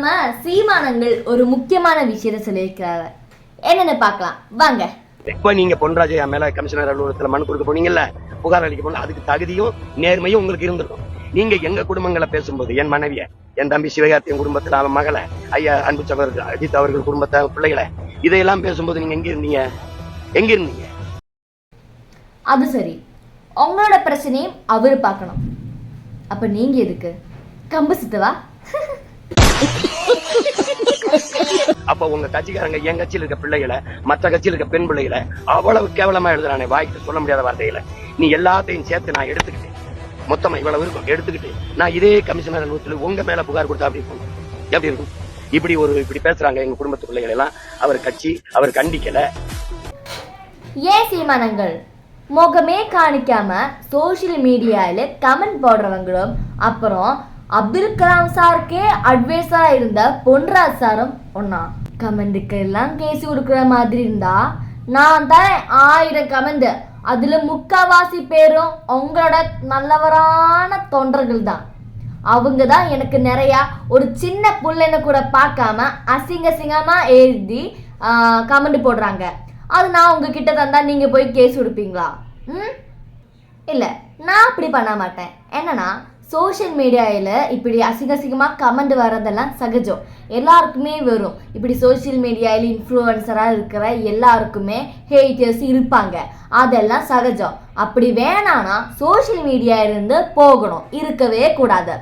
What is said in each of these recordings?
நம்ம சீமானங்கள் ஒரு முக்கியமான விஷயத்தை சொல்லியிருக்கிறாரு. என்னன்னு பார்க்கலாம் வாங்க. இப்ப நீங்க பொன்ராஜையா மேல கமிஷனர் அலுவலகத்துல மனு கொடுக்க போனீங்கல்ல, புகார் அளிக்க போன, அதுக்கு தகுதியும் நேர்மையும் உங்களுக்கு இருந்திருக்கும். நீங்க எங்க குடும்பங்களை பேசும்போது, என் மனைவிய, என் தம்பி சிவகார்த்தியின் குடும்பத்துல அவன் மகளை, ஐயா அன்பு சகோதரர் அஜித் அவர்கள் குடும்பத்தை பிள்ளைகளை, இதையெல்லாம் பேசும்போது நீங்க எங்க இருந்தீங்க? எங்க இருந்தீங்க? அது சரி, உங்களோட பிரச்சனையும் அவரு பார்க்கணும். அப்ப நீங்க எதுக்கு கம்பு சுத்தவா? அப்ப உங்க கட்சிக்காரங்க என் கட்சியில் இருக்க பிள்ளைகளை, மற்ற கட்சியில் இருக்க பெண் பிள்ளைகளை அவ்வளவு கேவலமா எழுதுறானே, வாய்க்கு சொல்ல முடியாத வார்த்தைகளை. நீ எல்லாத்தையும் சேர்த்து நான் எடுத்துக்கிட்டேன், மொத்தமா இவ்வளவு இருக்கும் எடுத்துக்கிட்டு நான் இதே கமிஷனர் அலுவலகத்தில் உங்க மேல புகார் கொடுத்தா அப்படி இருக்கும். எப்படி இருக்கும்? இப்படி பேசுறாங்க எங்க குடும்பத்து பிள்ளைகள் எல்லாம். அவர் கட்சி அவர் கண்டிக்கல. ஏன் சீமானங்கள் முகமே காணிக்காம சோசியல் மீடியால கமெண்ட் போடுறவங்களும், அப்புறம் அப்துல் கலாம் சாருக்கே அட்வைஸா இருந்த பொன்ராஜ் சாரும் ஒன்னா கமெண்ட்டுக்கு எல்லாம் கேஸ் கொடுக்குற மாதிரி இருந்தா, நான் தான் 1000 கமெண்ட், அதுல முக்காவாசி பேரும் உங்களோட நல்லவரான தொண்டர்கள் தான். அவங்க தான் எனக்கு நிறைய ஒரு சின்ன புள்ளைன்னு கூட பார்க்காம அசிங்கமா எழுதி கமெண்ட் போடுறாங்க. அது நான் உங்ககிட்ட தந்தா நீங்க போய் கேஸ் கொடுப்பீங்களா? இல்லை, நான் அப்படி பண்ண மாட்டேன். என்னன்னா சோஷியல் மீடியாவில் இப்படி அசிங்கமாக கமெண்ட் வர்றதெல்லாம் சகஜம், எல்லாருக்குமே வரும். இப்படி சோஷியல் மீடியாவில் இன்ஃப்ளூயன்சராக இருக்கிற எல்லாருக்குமே ஹேட்டர்ஸ் இருப்பாங்க, அதெல்லாம் சகஜம். அப்படி வேணான்னா சோஷியல் மீடியாவிலிருந்து போகணும், இருக்கவே கூடாது.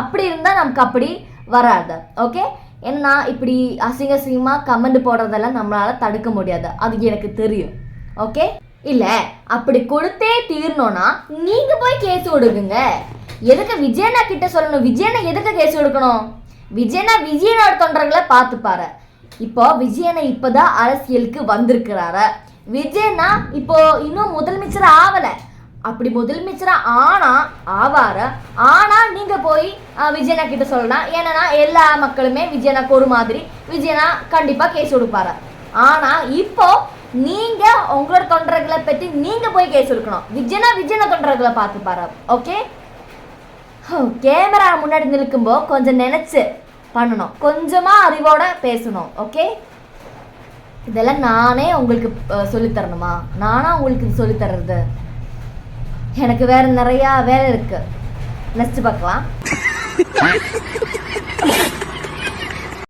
அப்படி இருந்தால் நமக்கு அப்படி வராது. ஓகே, ஏன்னா இப்படி அசிங்கமாக கமெண்ட் போடுறதெல்லாம் நம்மளால் தடுக்க முடியாது, அது எனக்கு தெரியும். ஓகே, இல்லை அப்படி கொடுத்தே தீரணும்னா நீங்கள் போய் கேஸ் கொடுக்குங்க. எதுக்கு விஜயனா கிட்ட சொல்லணும்? விஜயனா எதுக்கு கேஸ் கொடுக்கணும்? விஜயனோட தொண்டர்களை பார்த்துப்பாரு. இப்போ விஜயனா இப்போதான் அரசியலுக்கு வந்திருக்கிறாரு. விஜயனா இப்போ இன்னும் முதலமைச்சர் ஆகலை. அப்படி முதலமைச்சரா ஆவார ஆனா நீங்க போய் விஜயனா கிட்ட சொல்லலாம். ஏன்னா எல்லா மக்களுமே விஜயனாக்கு ஒரு மாதிரி, விஜயனா கண்டிப்பா கேஸ் கொடுப்பாரு. ஆனா இப்போ நீங்க உங்களோட தொண்டர்களை பத்தி நீங்க போய் கேஸ் கொடுக்கணும். விஜயனா தொண்டர்களை பார்த்துப்பாரு. ஓகே, கேமரா முன்னாடி நிற்கும்போ கொஞ்சம் நினைச்சு பண்ணணும், கொஞ்சமா அறிவோட பேசணும். ஓகே, இதெல்லாம் நானே உங்களுக்கு சொல்லித்தரணுமா? நானா உங்களுக்கு சொல்லித்தர்றது? எனக்கு வேற நிறைய வேலை இருக்கு. நெக்ஸ்ட் பார்க்கலாம்.